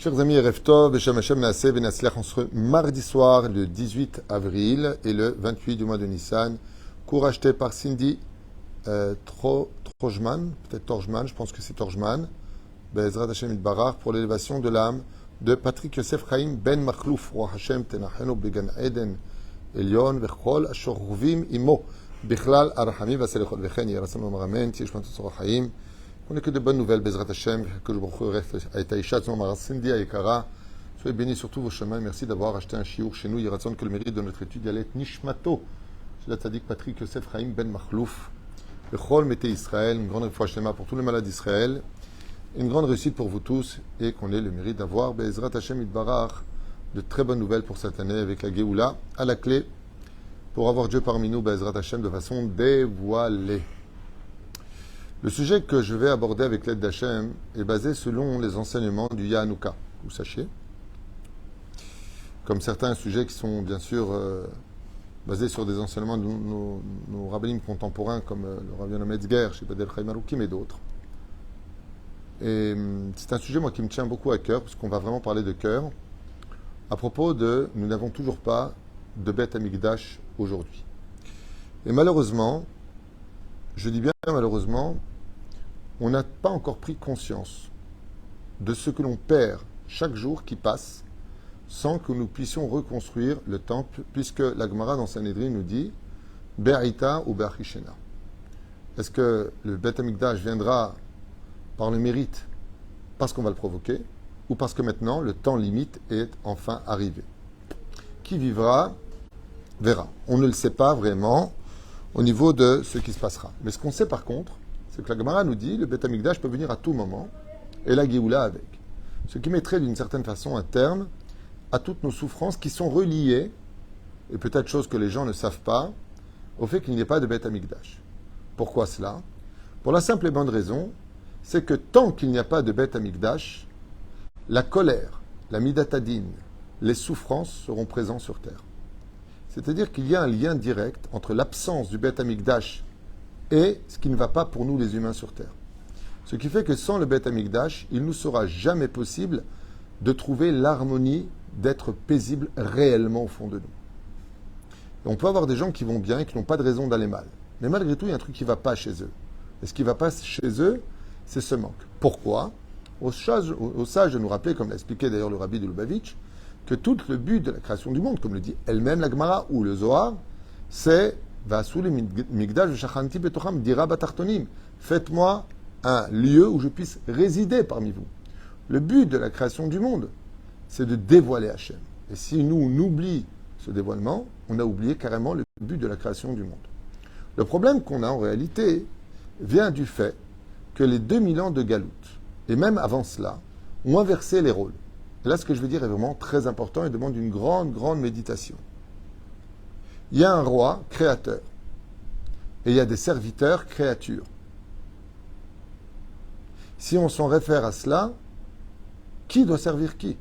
Chers amis, Erev Tov, Beshem Hashem Naaseh Venatzliach, on se retrouve mardi soir, le 18 avril et le 28 du mois de Nissan. Cours acheté par Cindy Trojman, peut-être Torjman, je pense que c'est Torjman, Be'ezrat Hashem Itbarach, pour l'élévation de l'âme de Patrick Yosef Chaim Ben Machlouf, Roi Hashem Tenachenu Began Eden Elion Vechol Ashorvim Imo, Bichlal Arhamim Vaselechol Vechen Yerasam Amaramen, Tieshmantot Sorah Chaim. On n'est que de bonnes nouvelles, Bezrat Hashem, que je vous reste à Etaïchat, Cindy Aïkara. Soyez bénis sur tous vos chemins. Merci d'avoir acheté un chiour chez nous. Il y a que le mérite de notre étude Yalet Nishmato. C'est la tzaddik Patrick Yosef Chaim Ben Machlouf. Le Chol Mété Israël, une grande fois Shema pour tous les malades d'Israël. Une grande réussite pour vous tous et qu'on ait le mérite d'avoir Bezrat Hashem Itbarach, de très bonnes nouvelles pour cette année avec la Géoula à la clé pour avoir Dieu parmi nous, Bezrat Hashem, de façon dévoilée. Le sujet que je vais aborder avec l'aide d'Hachem est basé selon les enseignements du Yahanouka, vous sachiez. Comme certains sujets qui sont bien sûr basés sur des enseignements de nos rabbinim contemporains, comme le Rav Yonah Metzger, chez Badel Chaim Aroukim et d'autres. Et c'est un sujet, moi, qui me tient beaucoup à cœur, parce qu'on va vraiment parler de cœur, à propos de nous n'avons toujours pas de Beth Amikdash aujourd'hui. Et malheureusement, je dis bien malheureusement, on n'a pas encore pris conscience de ce que l'on perd chaque jour qui passe sans que nous puissions reconstruire le temple, puisque la Gemara dans Sanhedrin nous dit Be'ita ou Be'achishena. Est-ce que le Beth Amikdash viendra par le mérite parce qu'on va le provoquer ou parce que maintenant le temps limite est enfin arrivé? Qui vivra verra. On ne le sait pas vraiment au niveau de ce qui se passera. Mais ce qu'on sait par contre, c'est que la Gemara nous dit le Beth Amikdash peut venir à tout moment et la Géoula avec. Ce qui mettrait d'une certaine façon un terme à toutes nos souffrances qui sont reliées, et peut-être chose que les gens ne savent pas, au fait qu'il n'y ait pas de Beth Amikdash. Pourquoi cela? Pour la simple et bonne raison, c'est que tant qu'il n'y a pas de Beth Amikdash, la colère, la midatadine, les souffrances seront présentes sur terre. C'est-à-dire qu'il y a un lien direct entre l'absence du Beth Amikdash et ce qui ne va pas pour nous les humains sur terre. Ce qui fait que sans le Beth Amikdash, il ne nous sera jamais possible de trouver l'harmonie, d'être paisible réellement au fond de nous. Et on peut avoir des gens qui vont bien et qui n'ont pas de raison d'aller mal. Mais malgré tout, il y a un truc qui ne va pas chez eux. Et ce qui ne va pas chez eux, c'est ce manque. Pourquoi? Au sage de nous rappeler, comme l'a expliqué d'ailleurs le Rabbi de Lubavitch, que tout le but de la création du monde, comme le dit elle-même la Gemara ou le Zohar, c'est faites-moi un lieu où je puisse résider parmi vous. Le but de la création du monde, c'est de dévoiler Hachem. Et si nous, on oublie ce dévoilement, on a oublié carrément le but de la création du monde. Le problème qu'on a en réalité vient du fait que les 2000 ans de Galout, et même avant cela, ont inversé les rôles. Et là, ce que je veux dire est vraiment très important et demande une grande, grande méditation. Il y a un roi créateur et il y a des serviteurs créatures. Si on s'en réfère à cela, qui doit servir qui?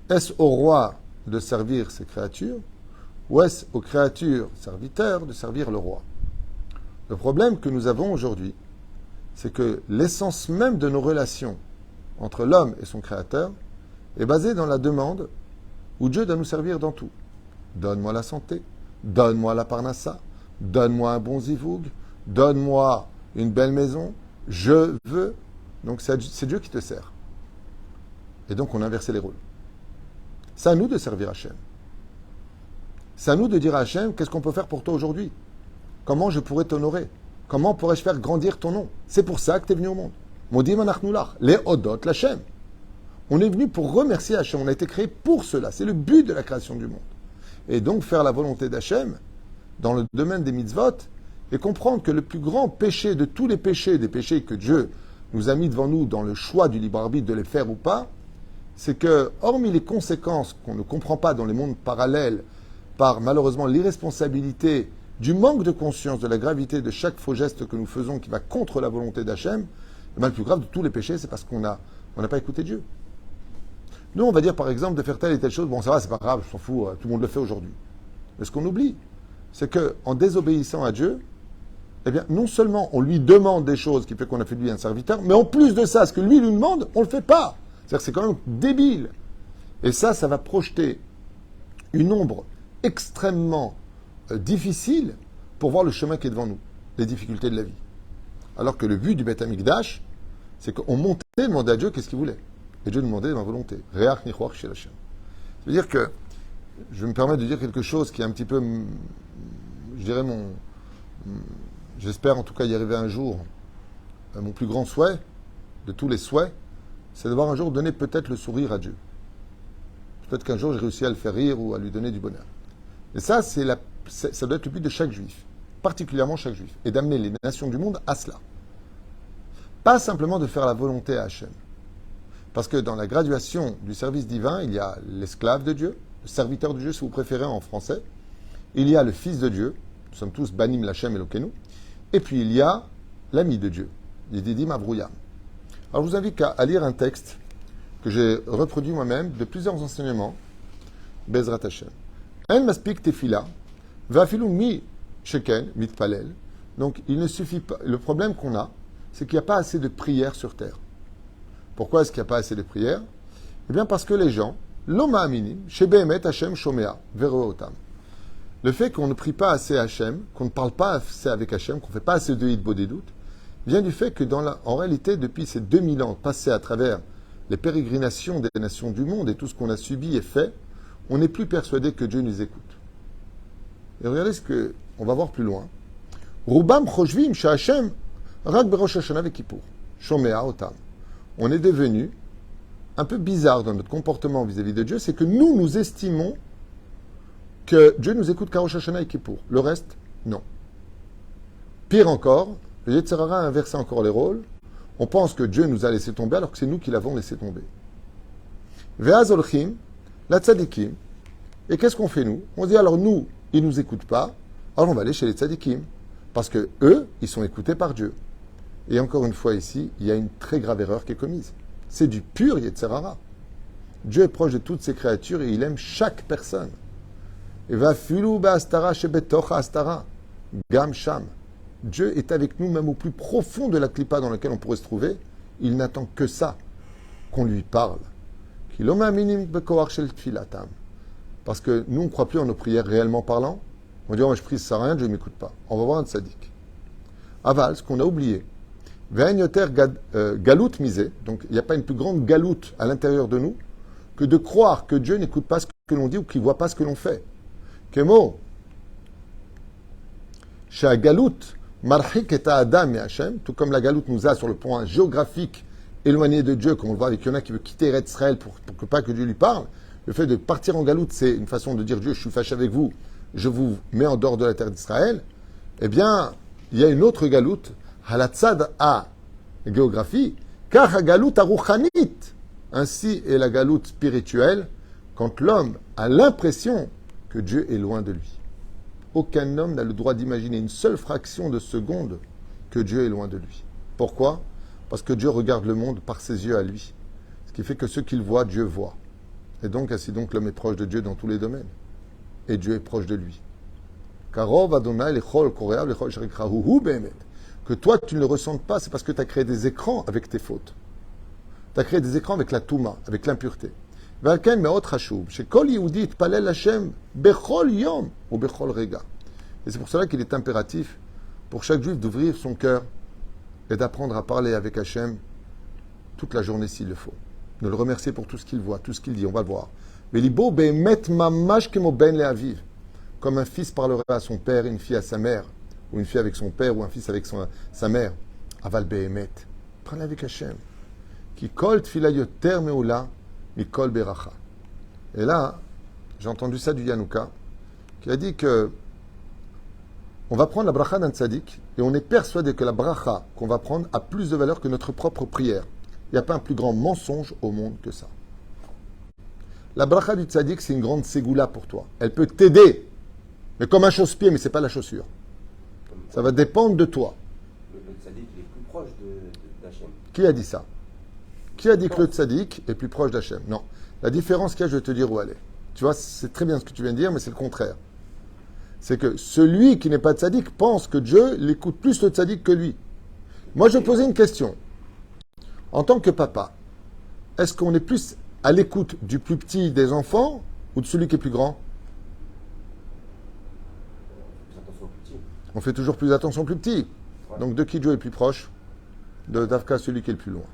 Est-ce au roi de servir ses créatures ou est-ce aux créatures serviteurs de servir le roi? Le problème que nous avons aujourd'hui, c'est que l'essence même de nos relations entre l'homme et son créateur est basée dans la demande où Dieu doit nous servir dans tout. Donne-moi la santé, donne-moi la parnassa, donne-moi un bon zivoug, donne-moi une belle maison, je veux. Donc c'est Dieu qui te sert. Et donc on a inversé les rôles. C'est à nous de servir Hachem. C'est à nous de dire à Hachem, qu'est-ce qu'on peut faire pour toi aujourd'hui? Comment je pourrais t'honorer? Comment pourrais-je faire grandir ton nom? C'est pour ça que tu es venu au monde. Modim anachnulach, les odot l'Hachem. On est venu pour remercier Hachem. On a été créé pour cela. C'est le but de la création du monde. Et donc faire la volonté d'Hachem dans le domaine des mitzvot et comprendre que le plus grand péché de tous les péchés, des péchés que Dieu nous a mis devant nous dans le choix du libre arbitre de les faire ou pas, c'est que, hormis les conséquences qu'on ne comprend pas dans les mondes parallèles par malheureusement l'irresponsabilité du manque de conscience de la gravité de chaque faux geste que nous faisons qui va contre la volonté d'Hachem, le plus grave de tous les péchés, c'est parce qu'on n'a pas écouté Dieu. Nous, on va dire par exemple de faire telle et telle chose, bon ça va, c'est pas grave, je s'en fous, tout le monde le fait aujourd'hui. Mais ce qu'on oublie, c'est qu'en désobéissant à Dieu, eh bien, non seulement on lui demande des choses qui fait qu'on a fait de lui un serviteur, mais en plus de ça, ce que lui nous demande, on ne le fait pas. C'est-à-dire que c'est quand même débile. Et ça va projeter une ombre extrêmement difficile pour voir le chemin qui est devant nous, les difficultés de la vie. Alors que le but du Beth Amikdash, c'est qu'on montait demander à Dieu qu'est-ce qu'il voulait. Et Dieu demandait ma volonté. Reach nichoach shel Hashem. C'est-à-dire que je me permets de dire quelque chose qui est un petit peu, je dirais j'espère en tout cas y arriver un jour. Mon plus grand souhait, de tous les souhaits, c'est d'avoir un jour donné peut-être le sourire à Dieu. Peut-être qu'un jour j'ai réussi à le faire rire ou à lui donner du bonheur. Et ça, ça doit être le but de chaque juif, particulièrement chaque juif, et d'amener les nations du monde à cela. Pas simplement de faire la volonté à Hachem. Parce que dans la graduation du service divin, il y a l'esclave de Dieu, le serviteur de Dieu, si vous préférez en français. Il y a le fils de Dieu, nous sommes tous Banim Lachem Elokenu. Et puis il y a l'ami de Dieu, Yedidim Avrouyam. Alors je vous invite à lire un texte que j'ai reproduit moi-même de plusieurs enseignements, Bezrat Hashem. En maspik tefila, vafilu mi sheken, mitpalel. Donc il ne suffit pas. Le problème qu'on a, c'est qu'il n'y a pas assez de prières sur terre. Pourquoi est-ce qu'il n'y a pas assez de prières? Eh bien parce que les gens, l'oma aminim, shebehemet Hashem shomea, verotam. Le fait qu'on ne prie pas assez Hashem, qu'on ne parle pas assez avec Hashem, qu'on ne fait pas assez de hitbo des doutes, vient du fait que en réalité, depuis ces 2000 ans passés à travers les pérégrinations des nations du monde et tout ce qu'on a subi et fait, on n'est plus persuadé que Dieu nous écoute. Et regardez ce qu'on va voir plus loin. Rubam choshvim sha'Hashem rak berosh Hashanah ve'Kippour. Shomea otam. On est devenu un peu bizarre dans notre comportement vis-à-vis de Dieu, c'est que nous estimons que Dieu nous écoute qu'à Rosh Hashanah et Kippour. Le reste, non. Pire encore, le Yetzer Hara a inversé encore les rôles. On pense que Dieu nous a laissé tomber alors que c'est nous qui l'avons laissé tomber. Ve'az olchim, la tzadikim. Et qu'est-ce qu'on fait nous? On dit alors nous, ils ne nous écoutent pas, alors on va aller chez les tzadikim. Parce que eux, ils sont écoutés par Dieu. Et encore une fois ici, il y a une très grave erreur qui est commise. C'est du pur Yetzer Hara. Dieu est proche de toutes ses créatures et il aime chaque personne. Et va filu ba'astara shebetocha astara. Gam sham. Dieu est avec nous même au plus profond de la clipa dans laquelle on pourrait se trouver. Il n'attend que ça, qu'on lui parle. Parce que nous, on ne croit plus en nos prières réellement parlant. On dit, oh, je prie, ça sert à rien, Dieu ne m'écoute pas. On va voir un tzaddik. Aval, ce qu'on a oublié. Galout misé. Donc, il n'y a pas une plus grande galoute à l'intérieur de nous que de croire que Dieu n'écoute pas ce que l'on dit ou qu'il ne voit pas ce que l'on fait. Kemo. Chez Galout, marhik et Adam et Hachem, tout comme la galoute nous a sur le point géographique éloigné de Dieu, comme on le voit avec Yona qui veut quitter Eretz Israël pour que pas que Dieu lui parle. Le fait de partir en galoute, c'est une façon de dire Dieu, je suis fâché avec vous, je vous mets en dehors de la terre d'Israël. Eh bien, il y a une autre galoute, halatzad a géographie, car la galoute aruchanit. Ainsi est la galoute spirituelle quand l'homme a l'impression que Dieu est loin de lui. Aucun homme n'a le droit d'imaginer une seule fraction de seconde que Dieu est loin de lui. Pourquoi? Parce que Dieu regarde le monde par ses yeux à lui. Ce qui fait que ce qu'il voit, Dieu voit. Et donc, ainsi donc, l'homme est proche de Dieu dans tous les domaines. Et Dieu est proche de lui. Que toi, tu ne le ressentes pas, c'est parce que tu as créé des écrans avec tes fautes. Tu as créé des écrans avec la touma, avec l'impureté. Et c'est pour cela qu'il est impératif pour chaque juif d'ouvrir son cœur et d'apprendre à parler avec Hachem toute la journée s'il le faut. De le remercier pour tout ce qu'il voit, tout ce qu'il dit, on va le voir. Comme un fils parlerait à son père, une fille à sa mère, ou une fille avec son père, ou un fils avec sa mère. Aval behemet. Parlez avec Hachem. Qui kol tfila yoter meula mikol beracha. Et là, j'ai entendu ça du Yanouka, qui a dit que on va prendre la bracha d'un tzaddik, et on est persuadé que la bracha qu'on va prendre a plus de valeur que notre propre prière. Il n'y a pas un plus grand mensonge au monde que ça. La bracha du tzaddik, c'est une grande ségoula pour toi. Elle peut t'aider, mais comme un chausse-pied, mais ce n'est pas la chaussure. Ça va dépendre de toi. Le tzaddik est plus proche d'Hachem. Qui a dit ça? Qui a dit que le tzaddik est plus proche d'Hachem? Non. La différence qu'il y a, je vais te dire où elle est. Tu vois, c'est très bien ce que tu viens de dire, mais c'est le contraire. C'est que celui qui n'est pas tzaddik pense que Dieu l'écoute plus le tzaddik que lui. Moi, je posais une question. En tant que papa, est-ce qu'on est plus à l'écoute du plus petit des enfants ou de celui qui est plus grand? Plus attention aux petits. On fait toujours plus attention au plus petit. Ouais. Donc de qui Dieu est plus proche? De Dafka, celui qui est le plus loin.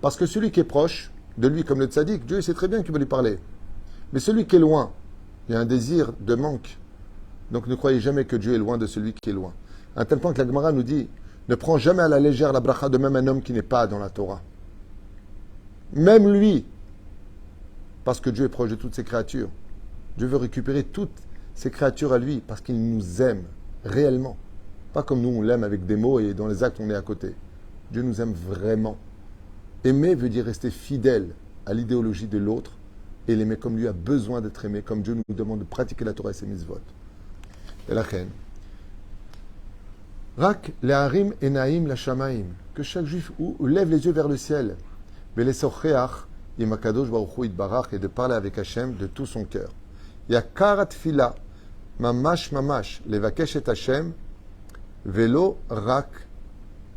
Parce que celui qui est proche de lui, comme le tzaddik, Dieu sait très bien qu'il va lui parler. Mais celui qui est loin, il y a un désir de manque. Donc ne croyez jamais que Dieu est loin de celui qui est loin. À un tel point que la Gemara nous dit, ne prends jamais à la légère la bracha de même un homme qui n'est pas dans la Torah. Même lui, parce que Dieu est proche de toutes ses créatures. Dieu veut récupérer toutes ses créatures à lui parce qu'il nous aime réellement. Pas comme nous, on l'aime avec des mots et dans les actes, on est à côté. Dieu nous aime vraiment. Aimer veut dire rester fidèle à l'idéologie de l'autre et l'aimer comme lui a besoin d'être aimé, comme Dieu nous demande de pratiquer la Torah et ses mitzvot. Et la reine. Rak le'arim enaim la shamaim. Que chaque juif lève les yeux vers le ciel. Velesocheach im hakadosh baruch hu itbarach, et de parler avec Hachem de tout son cœur. Yakar tfila mamash mamash levakesh et Hachem velo rak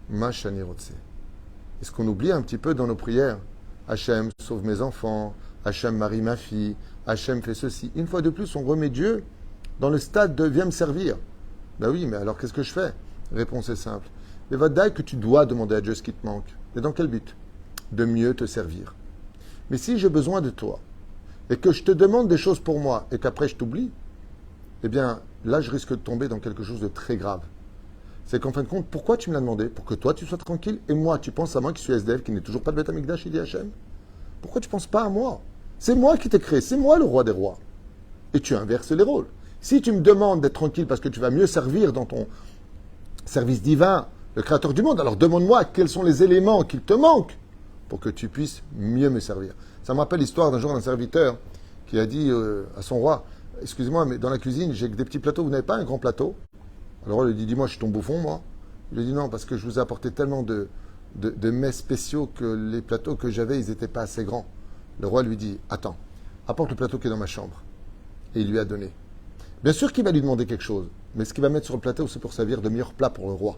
ma shani rotze. Est-ce qu'on oublie un petit peu dans nos prières? Hachem sauve mes enfants, Hachem marie ma fille, Hachem fait ceci. Une fois de plus, on remet Dieu dans le stade de viens me servir. Ben oui, mais alors qu'est-ce que je fais? Réponse est simple. Mais va dire que tu dois demander à Dieu ce qui te manque. Et dans quel but? De mieux te servir. Mais si j'ai besoin de toi et que je te demande des choses pour moi et qu'après je t'oublie, eh bien là je risque de tomber dans quelque chose de très grave. C'est qu'en fin de compte, pourquoi tu me l'as demandé? Pour que toi tu sois tranquille et moi, tu penses à moi qui suis SDF, qui n'est toujours pas de Beth Amikdash, il dit Hachem? Pourquoi tu ne penses pas à moi? C'est moi qui t'ai créé, c'est moi le roi des rois. Et tu inverses les rôles. Si tu me demandes d'être tranquille parce que tu vas mieux servir dans ton service divin, le créateur du monde, alors demande-moi quels sont les éléments qu'il te manquent pour que tu puisses mieux me servir. Ça me rappelle l'histoire d'un jour d'un serviteur qui a dit à son roi, excusez-moi, mais dans la cuisine, j'ai que des petits plateaux, vous n'avez pas un grand plateau? Alors il lui dit, dis-moi, je suis ton bouffon, moi. Il lui dit, non, parce que je vous ai apporté tellement de mets spéciaux que les plateaux que j'avais, ils n'étaient pas assez grands. Le roi lui dit, attends, apporte le plateau qui est dans ma chambre. Et il lui a donné. Bien sûr qu'il va lui demander quelque chose, mais ce qu'il va mettre sur le plateau, c'est pour servir de meilleurs plats pour le roi.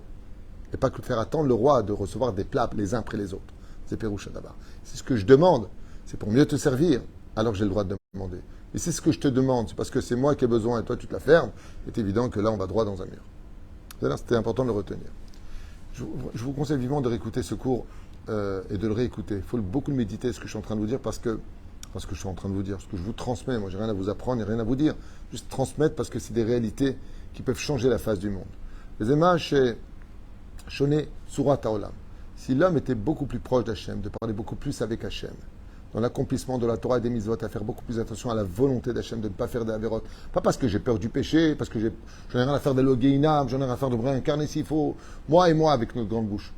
Et pas que faire attendre le roi de recevoir des plats les uns après les autres. C'est Péroucha d'abord. C'est ce que je demande, c'est pour mieux te servir, alors que j'ai le droit de demander. Et c'est ce que je te demande, c'est parce que c'est moi qui ai besoin et toi tu te la fermes, c'est évident que là on va droit dans un mur. C'était important de le retenir. Je vous conseille vivement de réécouter ce cours et de le réécouter. Il faut beaucoup le méditer, ce que je suis en train de vous dire, parce que ce que je suis en train de vous dire, ce que je vous transmets, moi j'ai rien à vous apprendre, et rien à vous dire, juste transmettre parce que c'est des réalités qui peuvent changer la face du monde. Les images chez Shoné Surat Haolam. Si l'homme était beaucoup plus proche d'Hachem, de parler beaucoup plus avec Hachem, dans l'accomplissement de la Torah et des mitzvot, à faire beaucoup plus attention à la volonté d'Hachem de ne pas faire des avérotes, pas parce que j'ai peur du péché, parce que j'en ai rien à faire de l'ogéinam, j'en ai rien à faire de réincarner s'il faut, moi et moi avec notre grande bouche,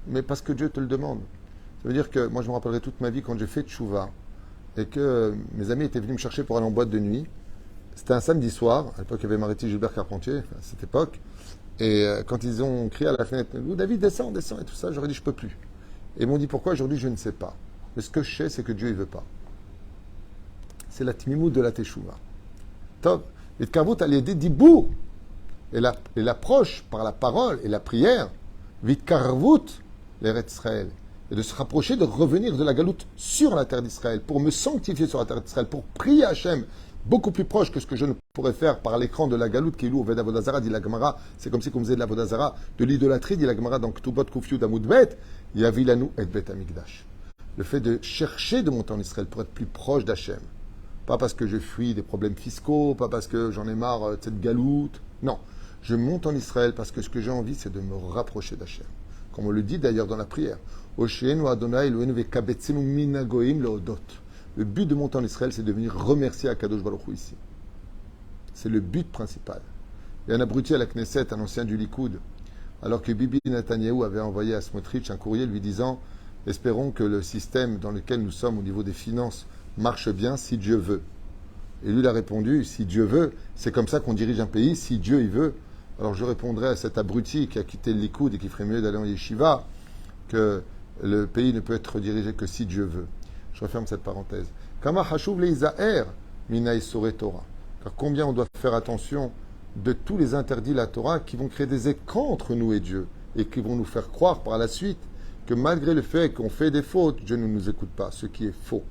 mais parce que Dieu te le demande. Ça veut dire que moi je me rappellerai toute ma vie quand j'ai fait tchouva et que mes amis étaient venus me chercher pour aller en boîte de nuit. C'était un samedi soir, à l'époque il y avait Mariti Gilbert Carpentier, à cette époque, et quand ils ont crié à la fenêtre, David descends, descends et tout ça, j'aurais dit je peux plus. Et ils m'ont dit pourquoi? Aujourd'hui je ne sais pas. Mais ce que je sais, c'est que Dieu ne veut pas. C'est la tmimout de la teshuva. Top. Et Kavut a l'idée d'Ibour. Et l'approche par la parole et la prière, vit Karvut, l'Eretz Israël. Et de se rapprocher, de revenir de la galoute sur la terre d'Israël, pour me sanctifier sur la terre d'Israël, pour prier Hachem, beaucoup plus proche que ce que je ne pourrais faire par l'écran de la galoute qui est loup, Veda Vodazara, dit la Gemara. C'est comme si on faisait de la Vodazara, de l'idolâtrie, dit la Gemara, dans Ktubot Kufyu Damudbet, Yavilanu et Bet Amigdash. Le fait de chercher de monter en Israël pour être plus proche d'Hachem. Pas parce que je fuis des problèmes fiscaux, pas parce que j'en ai marre de cette galoute. Non, je monte en Israël parce que ce que j'ai envie, c'est de me rapprocher d'Hachem. Comme on le dit d'ailleurs dans la prière. Le but de monter en Israël, c'est de venir remercier Akadosh Baruch Hu ici. C'est le but principal. Il y a un abruti à la Knesset, un ancien du Likoud, alors que Bibi Netanyahou avait envoyé à Smotrich un courrier lui disant « Espérons que le système dans lequel nous sommes au niveau des finances marche bien si Dieu veut. » Et lui il a répondu « Si Dieu veut, c'est comme ça qu'on dirige un pays, si Dieu il veut. » Alors je répondrai à cet abruti qui a quitté le Likoud et qui ferait mieux d'aller en yeshiva que le pays ne peut être dirigé que si Dieu veut. Je referme cette parenthèse. Kama hashuv leizaer mina isore Torah. Car combien on doit faire attention de tous les interdits de la Torah qui vont créer des écrans entre nous et Dieu et qui vont nous faire croire par la suite que malgré le fait qu'on fait des fautes, Dieu ne nous écoute pas, ce qui est faux.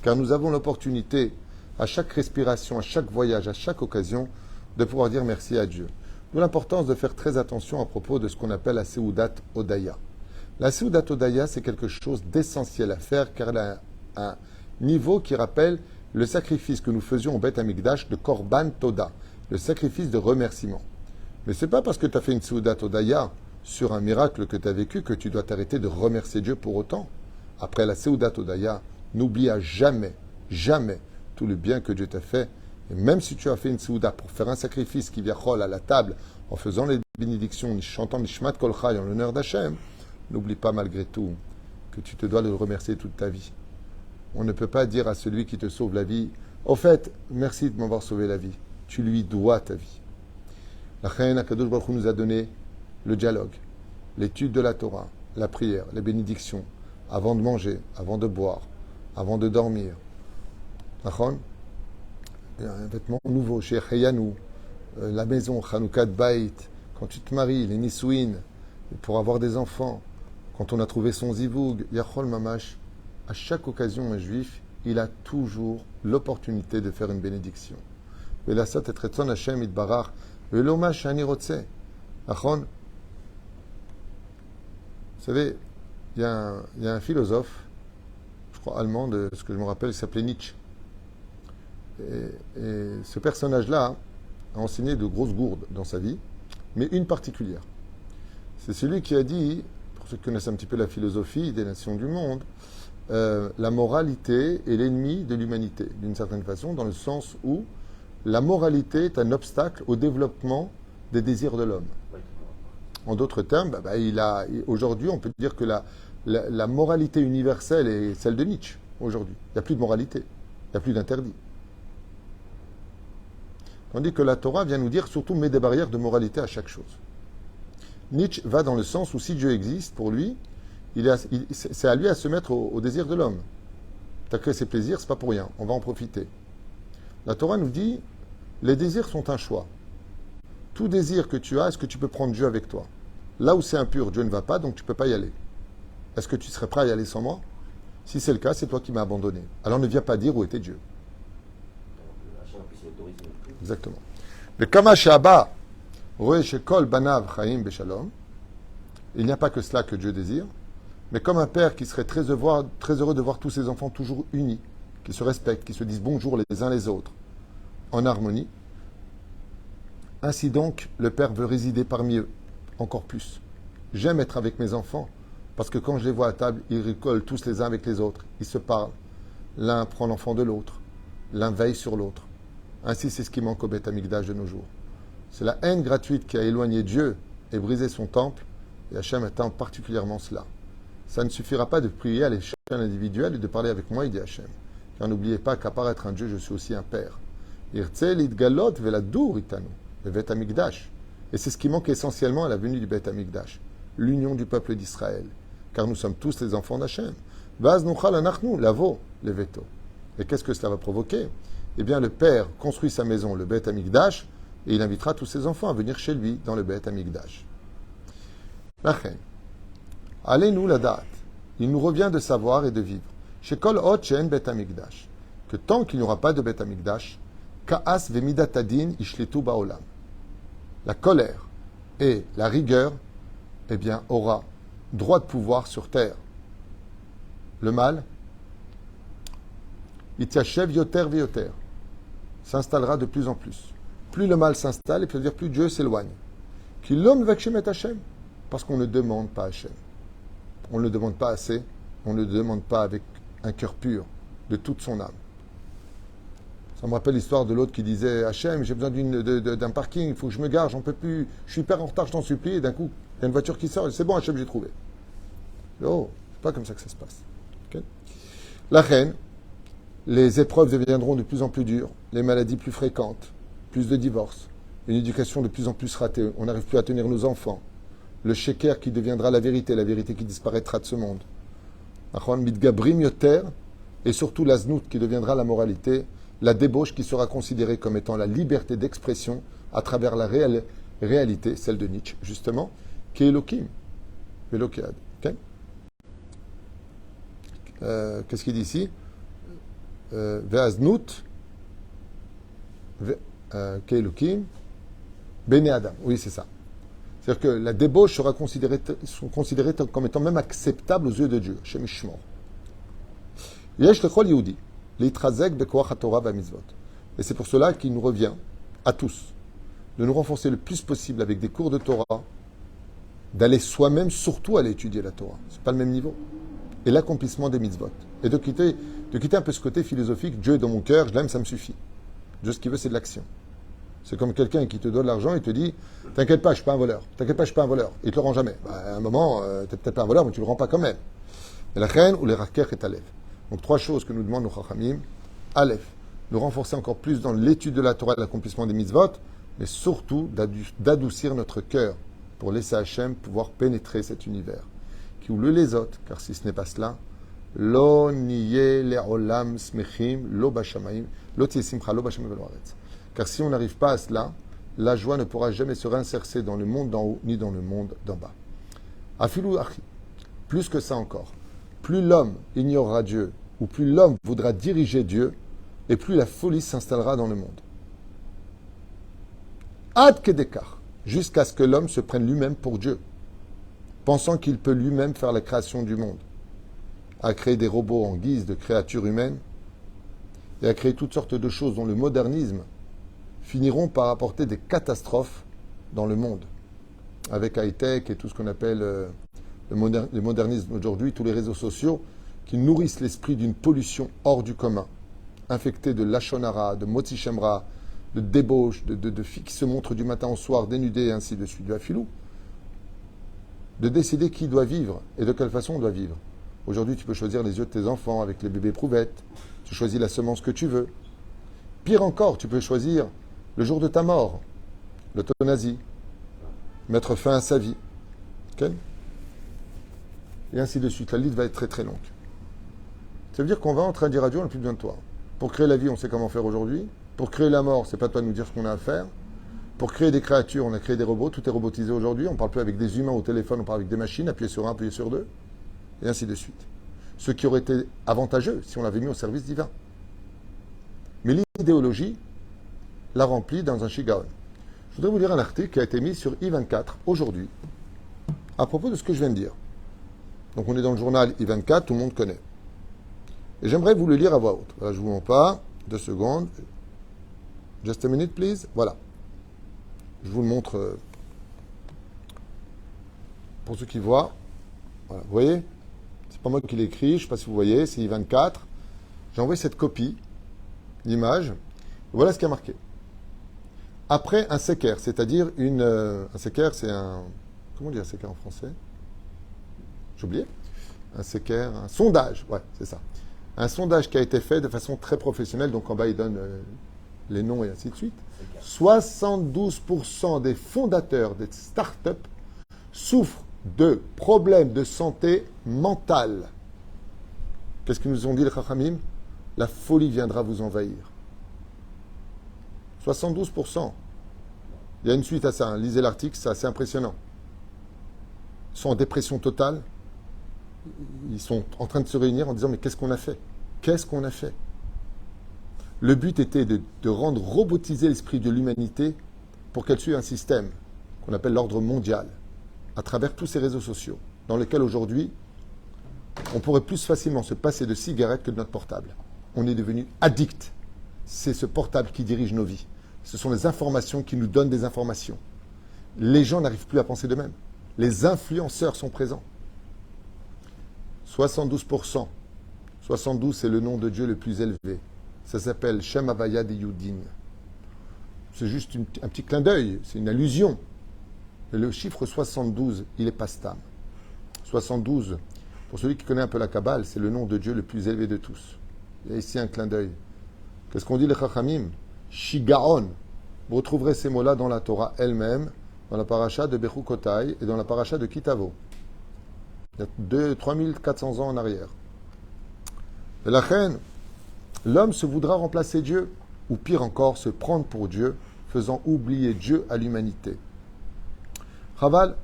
Car nous avons l'opportunité, à chaque respiration, à chaque voyage, à chaque occasion, de pouvoir dire merci à Dieu. D'où l'importance de faire très attention à propos de ce qu'on appelle la Seudat Odaya. La Seudat Odaya, c'est quelque chose d'essentiel à faire, car elle a un niveau qui rappelle le sacrifice que nous faisions au Beth Amikdash de Korban Toda, le sacrifice de remerciement. Mais ce n'est pas parce que tu as fait une Seudat Odaya sur un miracle que tu as vécu que tu dois t'arrêter de remercier Dieu pour autant. Après la Seudat Odaya, n'oublie à jamais, jamais tout le bien que Dieu t'a fait. Et même si tu as fait une Seuda pour faire un sacrifice qui vient à la table, en faisant les bénédictions, en chantant Nishmat Kol Chai en l'honneur d'Hachem, n'oublie pas malgré tout que tu te dois de le remercier toute ta vie. On ne peut pas dire à celui qui te sauve la vie, au fait, merci de m'avoir sauvé la vie. Tu lui dois ta vie. La Chaïn Akadosh Baruch Hu nous a donné le dialogue, l'étude de la Torah, la prière, les bénédictions, avant de manger, avant de boire, avant de dormir. Un vêtement nouveau chez Chayanou, la maison, Chanoukat Bait, quand tu te maries, les Nisouin, pour avoir des enfants, quand on a trouvé son zivoug, Yachol Mamash, à chaque occasion, un juif, il a toujours l'opportunité de faire une bénédiction. Velasat et Retzon Hashem Itbarach, Veloma Shani Rotse. Achon, vous savez, il y a un philosophe, je crois allemand, de ce que je me rappelle, il s'appelait Nietzsche. Et ce personnage-là a enseigné de grosses gourdes dans sa vie, mais une particulière. C'est celui qui a dit, pour ceux qui connaissent un petit peu la philosophie des nations du monde, la moralité est l'ennemi de l'humanité, d'une certaine façon, dans le sens où la moralité est un obstacle au développement des désirs de l'homme. En d'autres termes, aujourd'hui, on peut dire que la moralité universelle est celle de Nietzsche, aujourd'hui. Il n'y a plus de moralité, il n'y a plus d'interdit. Tandis que la Torah vient nous dire, surtout, mets des barrières de moralité à chaque chose. Nietzsche va dans le sens où si Dieu existe, pour lui, c'est à lui à se mettre au désir de l'homme. Tu as créé ses plaisirs, c'est pas pour rien, on va en profiter. La Torah nous dit, les désirs sont un choix. Tout désir que tu as, est-ce que tu peux prendre Dieu avec toi? Là où c'est impur, Dieu ne va pas, donc tu ne peux pas y aller. Est-ce que tu serais prêt à y aller sans moi? Si c'est le cas, c'est toi qui m'as abandonné. Alors ne viens pas dire où était Dieu. Exactement. Le Kama She'aba, Roe Shekol Banav Chaim Beshalom. Il n'y a pas que cela que Dieu désire, mais comme un père qui serait très heureux de voir tous ses enfants toujours unis, qui se respectent, qui se disent bonjour les uns les autres, en harmonie. Ainsi donc, le père veut résider parmi eux, encore plus. J'aime être avec mes enfants, parce que quand je les vois à table, ils rigolent tous les uns avec les autres, ils se parlent. L'un prend l'enfant de l'autre, l'un veille sur l'autre. Ainsi, c'est ce qui manque au Beth Amikdash de nos jours. C'est la haine gratuite qui a éloigné Dieu et brisé son temple, et Hachem attend particulièrement cela. Ça ne suffira pas de prier à l'échelle individuelle et de parler avec moi, il dit Hachem. Car n'oubliez pas qu'à part être un Dieu, je suis aussi un Père. Et c'est ce qui manque essentiellement à la venue du Beth Amikdash, l'union du peuple d'Israël. Car nous sommes tous les enfants d'Hachem. Et qu'est-ce que cela va provoquer? Eh bien, le Père construit sa maison, le Beth Amikdash, et il invitera tous ses enfants à venir chez lui dans le Beth Amikdash. Allez-nous la date. Il nous revient de savoir et de vivre. Chez Kol Hot Shen Beth Amikdash, que tant qu'il n'y aura pas de Beth Amikdash, Ka'as vemidatadin ishletu ba'olam. La colère et la rigueur, eh bien, aura droit de pouvoir sur terre. Le mal, Itiachev yoter vyoter, s'installera de plus en plus. Plus le mal s'installe, et c'est-à-dire plus Dieu s'éloigne. Qui l'homme vekhem et Hachem, parce qu'on ne demande pas Hachem. On ne le demande pas assez, on ne le demande pas avec un cœur pur, de toute son âme. Ça me rappelle l'histoire de l'autre qui disait Hachem, j'ai besoin d'un parking, il faut que je me gare, j'en peux plus, je suis hyper en retard, je t'en supplie, et d'un coup, il y a une voiture qui sort, c'est bon Hachem, j'ai trouvé. Oh, c'est pas comme ça que ça se passe. Okay? La reine, les épreuves deviendront de plus en plus dures, les maladies plus fréquentes, plus de divorces, une éducation de plus en plus ratée, on n'arrive plus à tenir nos enfants, le sheker qui deviendra la vérité qui disparaîtra de ce monde. Et surtout la znout qui deviendra la moralité, la débauche qui sera considérée comme étant la liberté d'expression à travers la réalité, celle de Nietzsche, justement, Keelokim, Velokead. Ok. Qu'est-ce qu'il dit ici? Ve'aznut, Keelokim, Bene Adam. Oui, c'est ça. C'est-à-dire que la débauche sera considérée comme étant même acceptable aux yeux de Dieu. Shem Yishmor. Yesh lechol Yehudi, l'itrazek bekoach haTorah v'amitzvot. Et c'est pour cela qu'il nous revient, à tous, de nous renforcer le plus possible avec des cours de Torah, d'aller soi-même surtout aller étudier la Torah. C'est pas le même niveau. Et l'accomplissement des mitzvot. Et de quitter un peu ce côté philosophique, Dieu est dans mon cœur, je l'aime, ça me suffit. Dieu, ce qu'il veut, c'est de l'action. C'est comme quelqu'un qui te donne de l'argent et te dit « T'inquiète pas, je suis pas un voleur. T'inquiète pas, je suis pas un voleur. » Il te le rend jamais. À un moment, t'es peut-être pas un voleur, mais tu le rends pas quand même. Et la reine ou les raker et Aleph. Donc, trois choses que nous demandent nos chachamim. Aleph, nous renforcer encore plus dans l'étude de la Torah et l'accomplissement des mitzvot, mais surtout d'adoucir notre cœur pour laisser Hachem pouvoir pénétrer cet univers. Qui ou les autres, car si ce n'est pas cela, lo niye le'olam smechim lo bashamaim lo tiye simcha lo bashamaim velo haaretz. Car si on n'arrive pas à cela, la joie ne pourra jamais se réinsérer dans le monde d'en haut ni dans le monde d'en bas. Afilou achi, plus que ça encore, plus l'homme ignorera Dieu, ou plus l'homme voudra diriger Dieu, et plus la folie s'installera dans le monde. Ad kedekar, jusqu'à ce que l'homme se prenne lui-même pour Dieu, pensant qu'il peut lui-même faire la création du monde, à créer des robots en guise de créatures humaines, et à créer toutes sortes de choses dont le modernisme finiront par apporter des catastrophes dans le monde, avec high-tech et tout ce qu'on appelle le modernisme aujourd'hui, tous les réseaux sociaux qui nourrissent l'esprit d'une pollution hors du commun, infectée de lachon hara, de motzi shemra, de débauche, de filles qui se montrent du matin au soir dénudées et ainsi de suite, du afilou, de décider qui doit vivre et de quelle façon on doit vivre. Aujourd'hui, tu peux choisir les yeux de tes enfants avec les bébés prouvettes, tu choisis la semence que tu veux. Pire encore, tu peux choisir le jour de ta mort, l'euthanasie, mettre fin à sa vie. Okay? Et ainsi de suite. La liste va être très très longue. Ça veut dire qu'on va en train de dire à Dieu, on n'a plus besoin de toi. Pour créer la vie, on sait comment faire aujourd'hui. Pour créer la mort, c'est pas toi de nous dire ce qu'on a à faire. Pour créer des créatures, on a créé des robots, tout est robotisé aujourd'hui. On ne parle plus avec des humains au téléphone, on parle avec des machines, appuyer sur un, appuyer sur deux, et ainsi de suite. Ce qui aurait été avantageux si on l'avait mis au service divin. Mais l'idéologie l'a rempli dans un shigaon. Je voudrais vous lire un article qui a été mis sur I24 aujourd'hui, à propos de ce que je viens de dire. Donc on est dans le journal I24, tout le monde connaît. Et j'aimerais vous le lire à voix haute. Voilà, je ne vous montre pas. 2 secondes. Just a minute, please. Voilà. Je vous le montre pour ceux qui voient. Voilà. Vous voyez? C'est pas moi qui l'ai écrit, je ne sais pas si vous voyez, c'est I24. J'ai envoyé cette copie, l'image. Voilà ce qui a marqué. Après un séquer, c'est-à-dire un séquer, c'est un... Comment on dit un séquer en français? J'ai oublié. Un séquer, un sondage, ouais, c'est ça. Un sondage qui a été fait de façon très professionnelle, donc en bas il donne les noms et ainsi de suite. 72% des fondateurs des startups souffrent de problèmes de santé mentale. Qu'est-ce qu'ils nous ont dit les Chachamim? La folie viendra vous envahir. 72%. Il y a une suite à ça, hein. Lisez l'article, c'est assez impressionnant. Ils sont en dépression totale. Ils sont en train de se réunir en disant mais qu'est-ce qu'on a fait? Qu'est-ce qu'on a fait? Le but était de rendre robotiser l'esprit de l'humanité pour qu'elle suive un système qu'on appelle l'ordre mondial à travers tous ces réseaux sociaux dans lesquels aujourd'hui on pourrait plus facilement se passer de cigarettes que de notre portable. On est devenu addict. C'est ce portable qui dirige nos vies. Ce sont les informations qui nous donnent des informations. Les gens n'arrivent plus à penser d'eux-mêmes. Les influenceurs sont présents. 72%. 72, c'est le nom de Dieu le plus élevé. Ça s'appelle Shem Havaya de Yudin. C'est juste un petit clin d'œil, c'est une allusion. Et le chiffre 72, il est pas stam. 72, pour celui qui connaît un peu la Kabbale, c'est le nom de Dieu le plus élevé de tous. Il y a ici un clin d'œil. Qu'est-ce qu'on dit les Chachamim? Shigaon. Vous retrouverez ces mots-là dans la Torah elle-même, dans la paracha de Bechukotai et dans la paracha de Kitavo. Il y a 3400 ans en arrière. Et la reine, l'homme se voudra remplacer Dieu, ou pire encore, se prendre pour Dieu, faisant oublier Dieu à l'humanité. Chaval,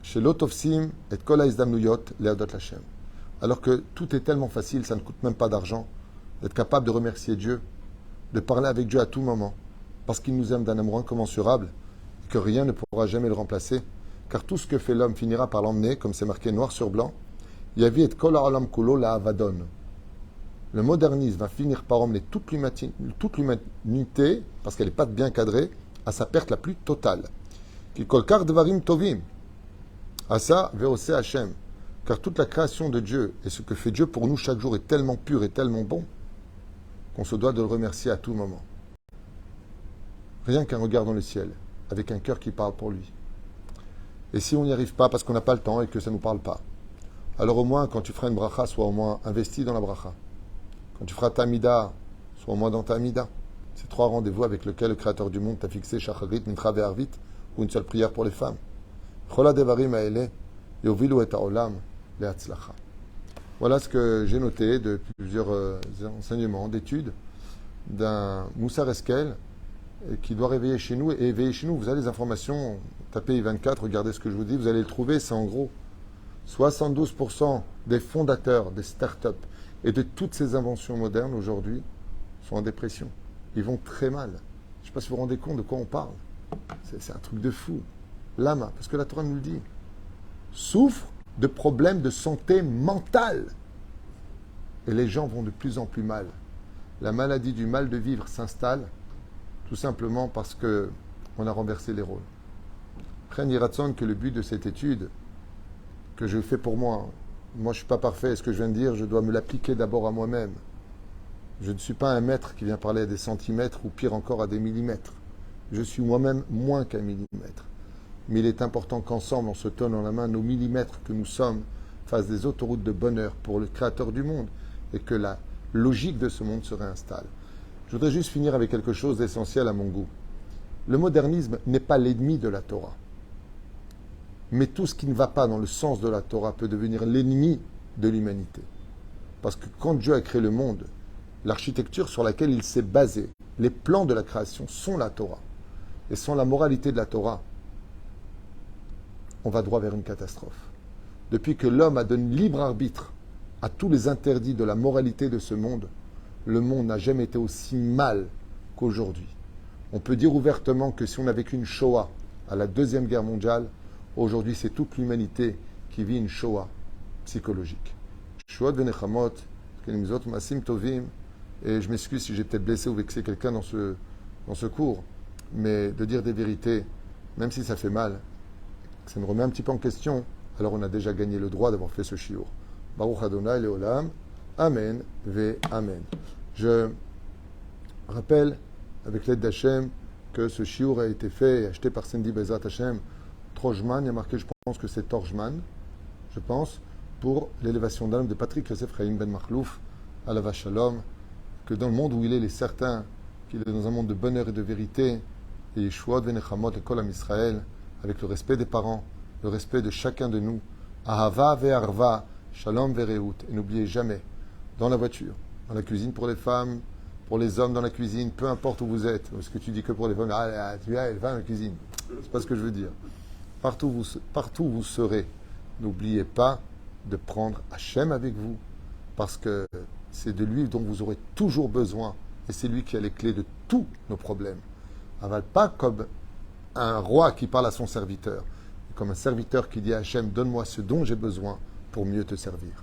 Chez l'Otofsim et Kol HaEzdamnuyot Leodot Lashem. Alors que tout est tellement facile, ça ne coûte même pas d'argent, d'être capable de remercier Dieu, de parler avec Dieu à tout moment, parce qu'il nous aime d'un amour incommensurable, et que rien ne pourra jamais le remplacer, car tout ce que fait l'homme finira par l'emmener, comme c'est marqué noir sur blanc. Yavi et Kol HaOlam Kulo La Avadon. Le modernisme va finir par emmener toute l'humanité, parce qu'elle n'est pas bien cadrée, à sa perte la plus totale. Ki Kol Kar Dvarim Tovim. Asa Veose Hashem. Car toute la création de Dieu et ce que fait Dieu pour nous chaque jour est tellement pur et tellement bon qu'on se doit de le remercier à tout moment. Rien qu'un regard dans le ciel, avec un cœur qui parle pour lui. Et si on n'y arrive pas parce qu'on n'a pas le temps et que ça ne nous parle pas, alors au moins quand tu feras une bracha, sois au moins investi dans la bracha. Quand tu feras ta mida, sois au moins dans ta mida. Ces 3 rendez-vous avec lesquels le Créateur du monde t'a fixé Shacharit, Mincha ve'Arvit, ou une seule prière pour les femmes. Chola devarim ha'ele, yovilu et ha'olam, le'atzlacha. Voilà ce que j'ai noté de plusieurs enseignements, d'études d'un Moussar Eskel qui doit réveiller chez nous. Et éveiller chez nous, vous avez les informations, tapez I24, regardez ce que je vous dis, vous allez le trouver, c'est en gros 72% des fondateurs des startups et de toutes ces inventions modernes aujourd'hui sont en dépression. Ils vont très mal. Je ne sais pas si vous vous rendez compte de quoi on parle. C'est un truc de fou. Lama, parce que la Torah nous le dit, souffre de problèmes de santé mentale. Et les gens vont de plus en plus mal. La maladie du mal de vivre s'installe tout simplement parce qu'on a renversé les rôles. Prenez Ratson que le but de cette étude que je fais pour moi, je ne suis pas parfait, ce que je viens de dire, je dois me l'appliquer d'abord à moi-même. Je ne suis pas un maître qui vient parler à des centimètres ou pire encore à des millimètres. Je suis moi-même moins qu'un millimètre. Mais il est important qu'ensemble, on se donne en la main nos millimètres que nous sommes, fassent des autoroutes de bonheur pour le Créateur du monde et que la logique de ce monde se réinstalle. Je voudrais juste finir avec quelque chose d'essentiel à mon goût. Le modernisme n'est pas l'ennemi de la Torah. Mais tout ce qui ne va pas dans le sens de la Torah peut devenir l'ennemi de l'humanité. Parce que quand Dieu a créé le monde, l'architecture sur laquelle il s'est basé, les plans de la création sont la Torah. Et sans la moralité de la Torah, on va droit vers une catastrophe. Depuis que l'homme a donné libre arbitre à tous les interdits de la moralité de ce monde, le monde n'a jamais été aussi mal qu'aujourd'hui. On peut dire ouvertement que si on a vécu une Shoah à la Deuxième Guerre mondiale, aujourd'hui c'est toute l'humanité qui vit une Shoah psychologique. Shoah venechamot, kenimzot masim tovim, et je m'excuse si j'ai peut-être blessé ou vexé quelqu'un dans ce cours, mais de dire des vérités, même si ça fait mal, ça nous remet un petit peu en question, alors on a déjà gagné le droit d'avoir fait ce shiur. Baruch Adonai Leolam, Amen ve Amen. Je rappelle, avec l'aide d'Hachem, que ce shiur a été fait et acheté par Cindy Bezat Hachem, Trojman, il y a marqué, je pense que c'est Torjman, je pense, pour l'élévation d'âme de Patrick Yosef Chaim Ben Makhlouf, à la Shalom, que dans le monde où il est certain qu'il est dans un monde de bonheur et de vérité, et Yeshua Venechamot et Kol Am Israël, avec le respect des parents, le respect de chacun de nous, Ahava ve'arva, Shalom ve'reut, et n'oubliez jamais, dans la voiture, dans la cuisine pour les femmes, pour les hommes dans la cuisine, peu importe où vous êtes, est-ce que tu dis que pour les femmes, tu es, elle va dans la cuisine, c'est pas ce que je veux dire. Partout où vous serez, n'oubliez pas de prendre Hachem avec vous, parce que c'est de lui dont vous aurez toujours besoin, et c'est lui qui a les clés de tous nos problèmes. Aval pas comme un roi qui parle à son serviteur, comme un serviteur qui dit à Hachem, donne-moi ce dont j'ai besoin pour mieux te servir.